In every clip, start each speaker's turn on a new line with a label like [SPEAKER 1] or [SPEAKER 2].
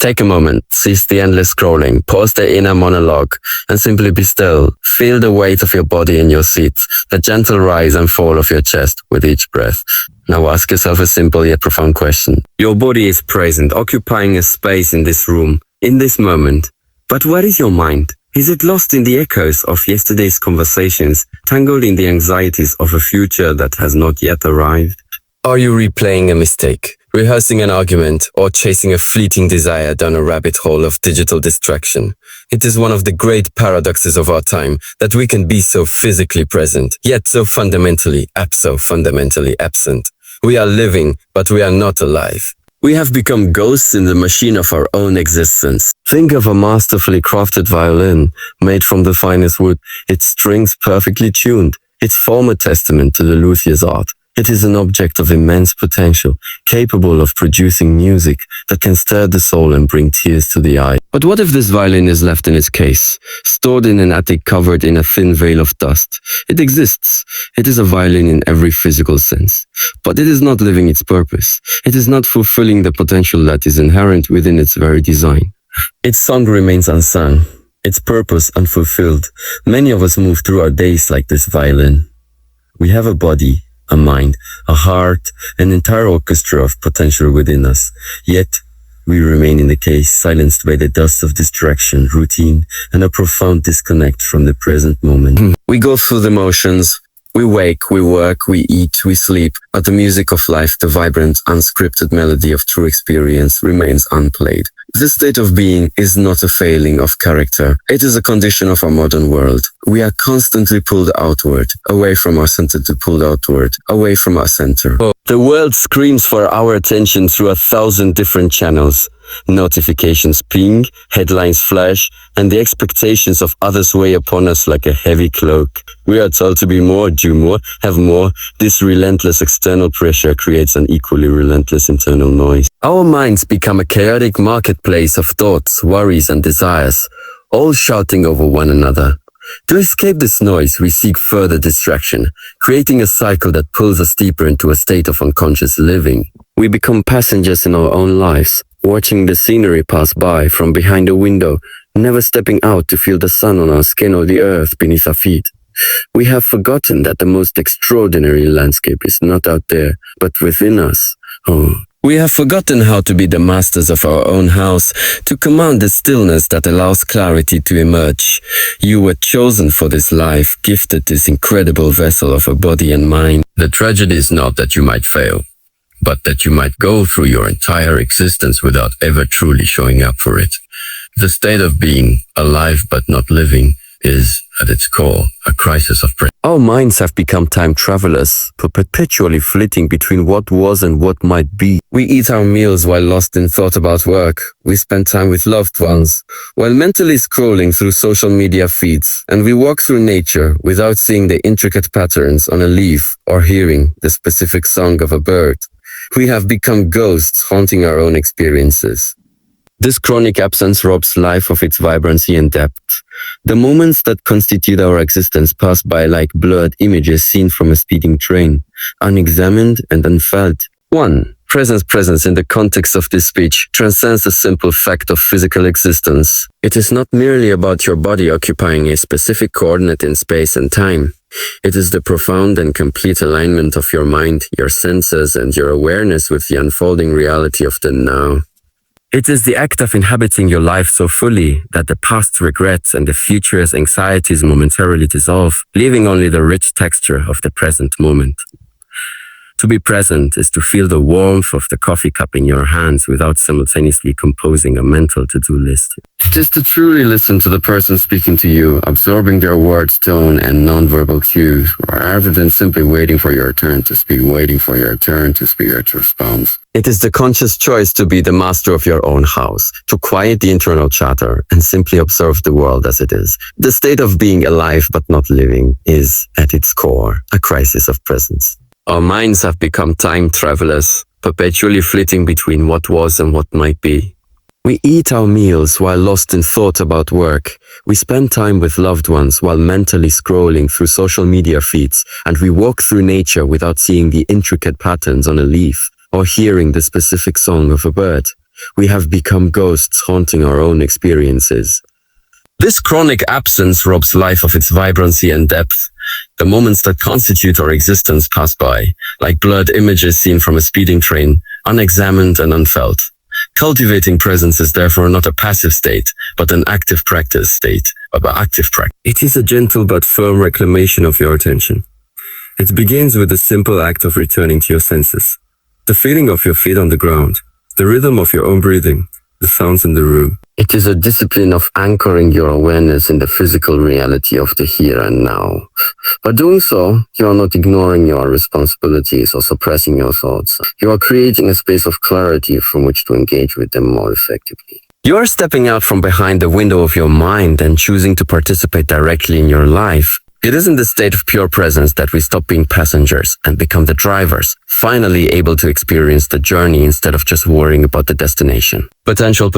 [SPEAKER 1] Take a moment, cease the endless scrolling, pause the inner monologue, and simply be still. Feel the weight of your body in your seat, the gentle rise and fall of your chest with each breath. Now ask yourself a simple yet profound question. Your body is present, occupying a space in this room, in this moment. But where is your mind? Is it lost in the echoes of yesterday's conversations, tangled in the anxieties of a future that has not yet arrived? Are you replaying a mistake, rehearsing an argument, or chasing a fleeting desire down a rabbit hole of digital distraction? It is one of the great paradoxes of our time that we can be so physically present, yet so fundamentally absent. We are living, but we are not alive. We have become ghosts in the machine of our own existence. Think of a masterfully crafted violin, made from the finest wood, its strings perfectly tuned, its form a testament to the luthier's art. It is an object of immense potential, capable of producing music that can stir the soul and bring tears to the eye. But what if this violin is left in its case, stored in an attic covered in a thin veil of dust? It exists. It is a violin in every physical sense. But it is not living its purpose. It is not fulfilling the potential that is inherent within its very design. Its song remains unsung, its purpose unfulfilled. Many of us move through our days like this violin. We have a body, a mind, a heart, an entire orchestra of potential within us. Yet, we remain in the case, silenced by the dust of distraction, routine, and a profound disconnect from the present moment. We go through the motions. We wake, we work, we eat, we sleep, but the music of life, the vibrant, unscripted melody of true experience, remains unplayed. This state of being is not a failing of character. It is a condition of our modern world. We are constantly pulled outward, away from our center to pulled outward, away from our center. The world screams for our attention through 1,000 different channels. Notifications ping, headlines flash, and the expectations of others weigh upon us like a heavy cloak. We are told to be more, do more, have more. This relentless external pressure creates an equally relentless internal noise. Our minds become a chaotic marketplace of thoughts, worries, and desires, all shouting over one another. To escape this noise, we seek further distraction, creating a cycle that pulls us deeper into a state of unconscious living. We become passengers in our own lives, watching the scenery pass by from behind a window, never stepping out to feel the sun on our skin or the earth beneath our feet. We have forgotten that the most extraordinary landscape is not out there, but within us. We have forgotten how to be the masters of our own house, to command the stillness that allows clarity to emerge. You were chosen for this life, gifted this incredible vessel of a body and mind. The tragedy is not that you might fail, but that you might go through your entire existence without ever truly showing up for it. The state of being, alive but not living, is, at its core, a crisis of presence. Our minds have become time travelers, perpetually flitting between what was and what might be. We eat our meals while lost in thought about work. We spend time with loved ones, while mentally scrolling through social media feeds. And we walk through nature without seeing the intricate patterns on a leaf or hearing the specific song of a bird. We have become ghosts haunting our own experiences. This chronic absence robs life of its vibrancy and depth. The moments that constitute our existence pass by like blurred images seen from a speeding train, unexamined and unfelt. 1. Presence in the context of this speech transcends the simple fact of physical existence. It is not merely about your body occupying a specific coordinate in space and time. It is the profound and complete alignment of your mind, your senses, and your awareness with the unfolding reality of the now. It is the act of inhabiting your life so fully that the past regrets and the future's anxieties momentarily dissolve, leaving only the rich texture of the present moment. To be present is to feel the warmth of the coffee cup in your hands without simultaneously composing a mental to-do list. It is to truly listen to the person speaking to you, absorbing their words, tone, and nonverbal cues, rather than simply waiting for your turn to speak, your response. It is the conscious choice to be the master of your own house, to quiet the internal chatter and simply observe the world as it is. The state of being alive but not living is, at its core, a crisis of presence. Our minds have become time travelers, perpetually flitting between what was and what might be. We eat our meals while lost in thought about work. We spend time with loved ones while mentally scrolling through social media feeds, and we walk through nature without seeing the intricate patterns on a leaf or hearing the specific song of a bird. We have become ghosts haunting our own experiences. This chronic absence robs life of its vibrancy and depth. The moments that constitute our existence pass by, like blurred images seen from a speeding train, unexamined and unfelt. Cultivating presence is therefore not a passive state, but an active practice state. It is a gentle but firm reclamation of your attention. It begins with the simple act of returning to your senses. The feeling of your feet on the ground, the rhythm of your own breathing, the sounds in the room.
[SPEAKER 2] It is a discipline of anchoring your awareness in the physical reality of the here and now. By doing so, you are not ignoring your responsibilities or suppressing your thoughts. You are creating a space of clarity from which to engage with them more effectively.
[SPEAKER 1] You are stepping out from behind the window of your mind and choosing to participate directly in your life. It is in the state of pure presence that we stop being passengers and become the drivers, finally able to experience the journey instead of just worrying about the destination. Potential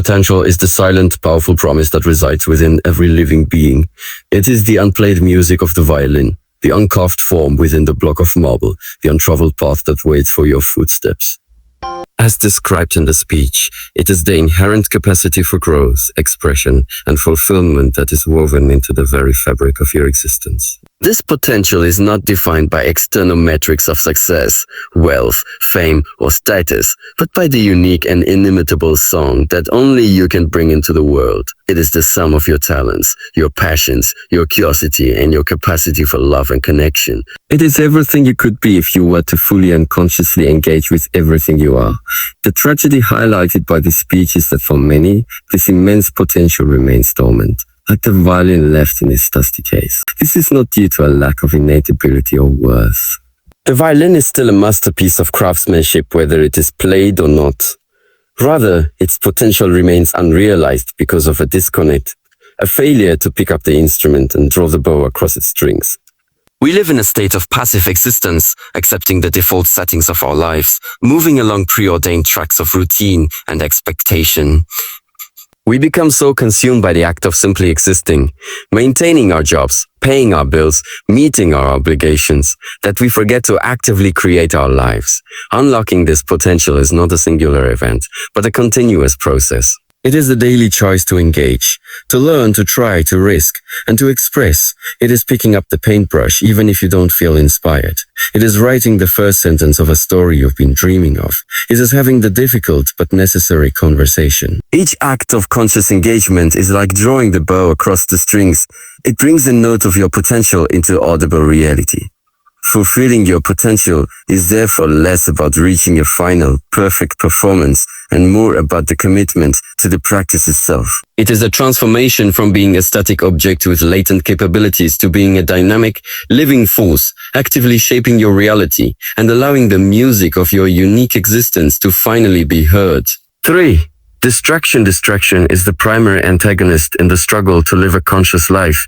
[SPEAKER 1] is the silent, powerful promise that resides within every living being. It is the unplayed music of the violin, the uncarved form within the block of marble, the untraveled path that waits for your footsteps. As described in the speech, it is the inherent capacity for growth, expression, and fulfillment that is woven into the very fabric of your existence. This potential is not defined by external metrics of success, wealth, fame, or status, but by the unique and inimitable song that only you can bring into the world. It is the sum of your talents, your passions, your curiosity, and your capacity for love and connection. It is everything you could be if you were to fully and consciously engage with everything you are. The tragedy highlighted by this speech is that for many, this immense potential remains dormant, like the violin left in its dusty case. This is not due to a lack of innate ability or worth. The violin is still a masterpiece of craftsmanship whether it is played or not. Rather, its potential remains unrealized because of a disconnect, a failure to pick up the instrument and draw the bow across its strings. We live in a state of passive existence, accepting the default settings of our lives, moving along preordained tracks of routine and expectation. We become so consumed by the act of simply existing, maintaining our jobs, paying our bills, meeting our obligations, that we forget to actively create our lives. Unlocking this potential is not a singular event, but a continuous process. It is a daily choice to engage, to learn, to try, to risk, and to express. It is picking up the paintbrush even if you don't feel inspired. It is writing the first sentence of a story you've been dreaming of. It is having the difficult but necessary conversation. Each act of conscious engagement is like drawing the bow across the strings. It brings a note of your potential into audible reality. Fulfilling your potential is therefore less about reaching your final, perfect performance and more about the commitment to the practice itself. It is a transformation from being a static object with latent capabilities to being a dynamic, living force, actively shaping your reality and allowing the music of your unique existence to finally be heard. 3. Distraction is the primary antagonist in the struggle to live a conscious life.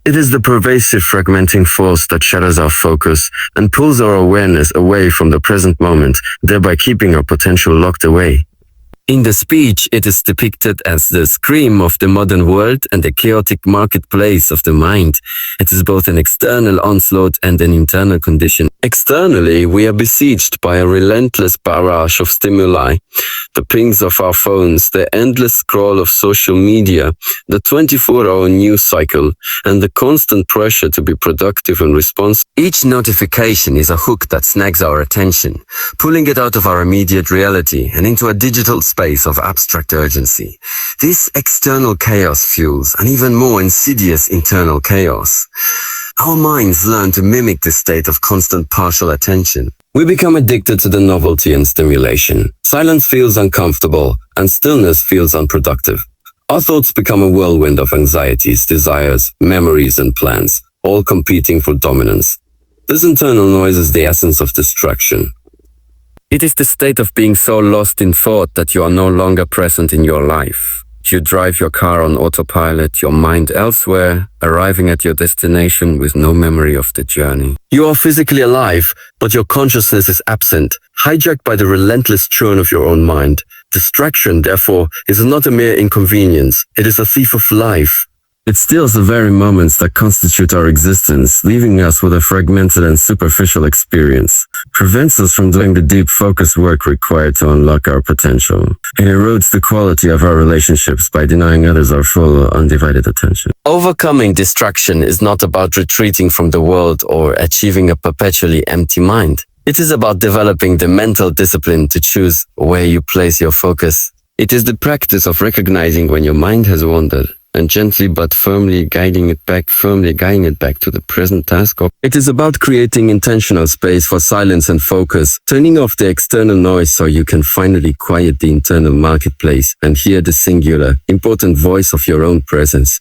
[SPEAKER 1] It is the pervasive fragmenting force that shadows our focus and pulls our awareness away from the present moment, thereby keeping our potential locked away. In the speech, it is depicted as the scream of the modern world and the chaotic marketplace of the mind. It is both an external onslaught and an internal condition. Externally, we are besieged by a relentless barrage of stimuli, the pings of our phones, the endless scroll of social media, the 24-hour news cycle, and the constant pressure to be productive and responsive. Each notification is a hook that snags our attention, pulling it out of our immediate reality and into a digital space of abstract urgency. This external chaos fuels an even more insidious internal chaos. Our minds learn to mimic this state of constant partial attention. We become addicted to the novelty and stimulation. Silence feels uncomfortable, and stillness feels unproductive. Our thoughts become a whirlwind of anxieties, desires, memories, and plans, all competing for dominance. This internal noise is the essence of distraction. It is the state of being so lost in thought that you are no longer present in your life. You drive your car on autopilot, your mind elsewhere, arriving at your destination with no memory of the journey. You are physically alive, but your consciousness is absent, hijacked by the relentless churn of your own mind. Distraction, therefore, is not a mere inconvenience. It is a thief of life. It steals the very moments that constitute our existence, leaving us with a fragmented and superficial experience, prevents us from doing the deep focused work required to unlock our potential. It erodes the quality of our relationships by denying others our full, undivided attention. Overcoming distraction is not about retreating from the world or achieving a perpetually empty mind. It is about developing the mental discipline to choose where you place your focus. It is the practice of recognizing when your mind has wandered, and gently but firmly guiding it back to the present task. It is about creating intentional space for silence and focus, turning off the external noise so you can finally quiet the internal marketplace and hear the singular, important voice of your own presence.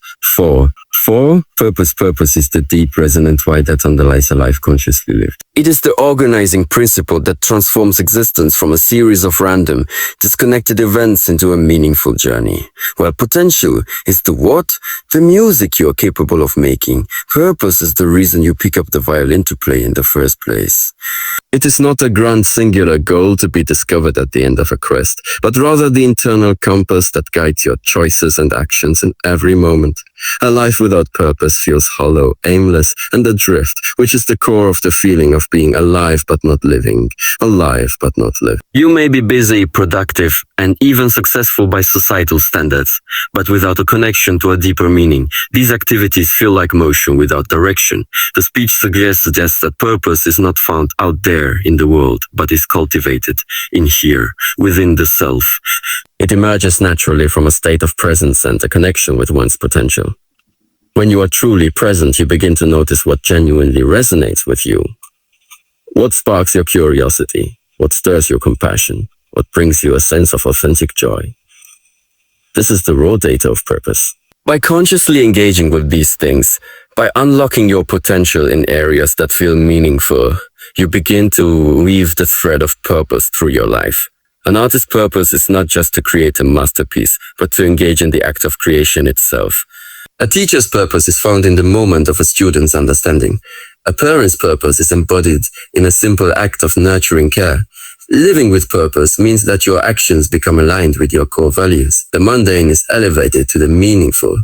[SPEAKER 1] Purpose is the deep resonant why that underlies a life consciously lived. It is the organizing principle that transforms existence from a series of random, disconnected events into a meaningful journey. While potential is the what? The music you are capable of making. Purpose is the reason you pick up the violin to play in the first place. It is not a grand singular goal to be discovered at the end of a quest, but rather the internal compass that guides your choices and actions in every moment. A life without purpose feels hollow, aimless, and adrift, which is the core of the feeling of being alive but not living, alive but not living. You may be busy, productive, and even successful by societal standards, but without a connection to a deeper meaning. These activities feel like motion without direction. The speech suggests that purpose is not found out there in the world, but is cultivated in here, within the self. It emerges naturally from a state of presence and a connection with one's potential. When you are truly present, you begin to notice what genuinely resonates with you. What sparks your curiosity? What stirs your compassion? What brings you a sense of authentic joy? This is the raw data of purpose. By consciously engaging with these things, by unlocking your potential in areas that feel meaningful, you begin to weave the thread of purpose through your life. An artist's purpose is not just to create a masterpiece, but to engage in the act of creation itself. A teacher's purpose is found in the moment of a student's understanding. A parent's purpose is embodied in a simple act of nurturing care. Living with purpose means that your actions become aligned with your core values. The mundane is elevated to the meaningful.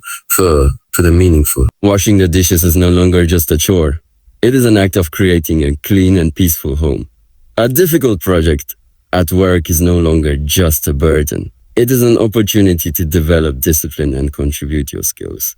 [SPEAKER 1] Washing the dishes is no longer just a chore. It is an act of creating a clean and peaceful home. A difficult project at work is no longer just a burden. It is an opportunity to develop discipline and contribute your skills.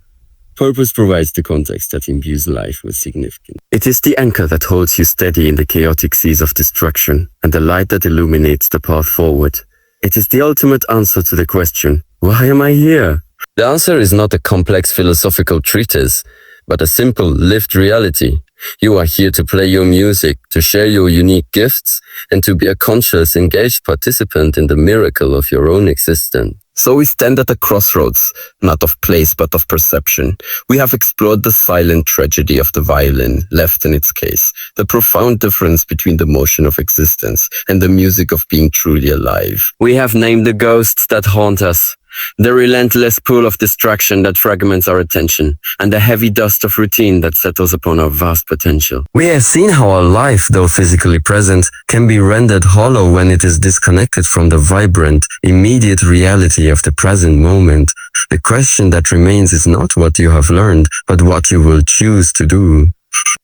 [SPEAKER 1] Purpose provides the context that imbues life with significance. It is the anchor that holds you steady in the chaotic seas of destruction and the light that illuminates the path forward. It is the ultimate answer to the question, why am I here? The answer is not a complex philosophical treatise, but a simple lived reality. You are here to play your music, to share your unique gifts, and to be a conscious, engaged participant in the miracle of your own existence. So we stand at a crossroads, not of place but of perception. We have explored the silent tragedy of the violin, left in its case, the profound difference between the motion of existence and the music of being truly alive. We have named the ghosts that haunt us, the relentless pull of distraction that fragments our attention, and the heavy dust of routine that settles upon our vast potential. We have seen how our life, though physically present, can be rendered hollow when it is disconnected from the vibrant, immediate reality of the present moment. The question that remains is not what you have learned, but what you will choose to do.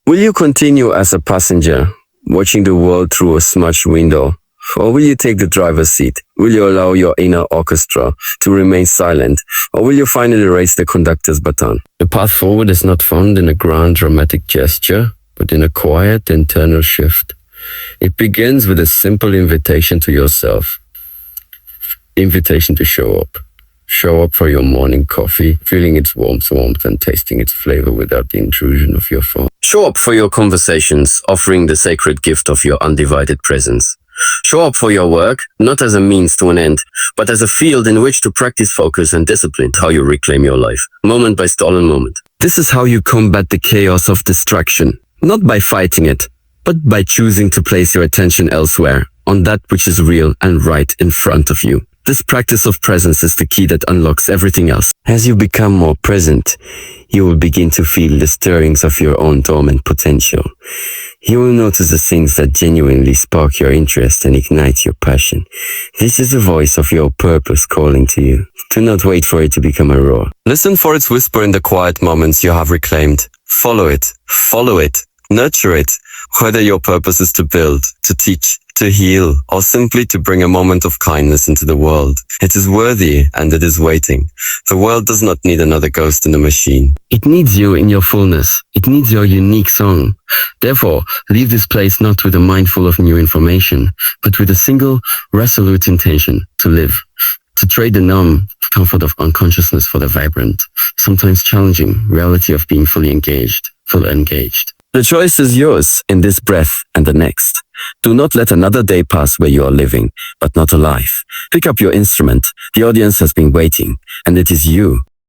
[SPEAKER 1] Will you continue as a passenger, watching the world through a smudged window? Or will you take the driver's seat? Will you allow your inner orchestra to remain silent? Or will you finally raise the conductor's baton? The path forward is not found in a grand dramatic gesture, but in a quiet internal shift. It begins with a simple invitation to yourself. Invitation to show up. Show up for your morning coffee, feeling its warmth and tasting its flavor without the intrusion of your phone. Show up for your conversations, offering the sacred gift of your undivided presence. Show up for your work, not as a means to an end, but as a field in which to practice focus and discipline, how you reclaim your life, moment by stolen moment. This is how you combat the chaos of distraction, not by fighting it, but by choosing to place your attention elsewhere, on that which is real and right in front of you. This practice of presence is the key that unlocks everything else. As you become more present, you will begin to feel the stirrings of your own dormant potential. You will notice the things that genuinely spark your interest and ignite your passion. This is the voice of your purpose calling to you. Do not wait for it to become a roar. Listen for its whisper in the quiet moments you have reclaimed. Follow it, nurture it, whether your purpose is to build, to teach, to heal, or simply to bring a moment of kindness into the world. It is worthy and it is waiting. The world does not need another ghost in the machine. It needs you in your fullness. It needs your unique song. Therefore, leave this place not with a mind full of new information, but with a single, resolute intention to live. To trade the numb comfort of unconsciousness for the vibrant, sometimes challenging reality of being fully engaged. The choice is yours in this breath and the next. Do not let another day pass where you are living, but not alive. Pick up your instrument. The audience has been waiting, and it is you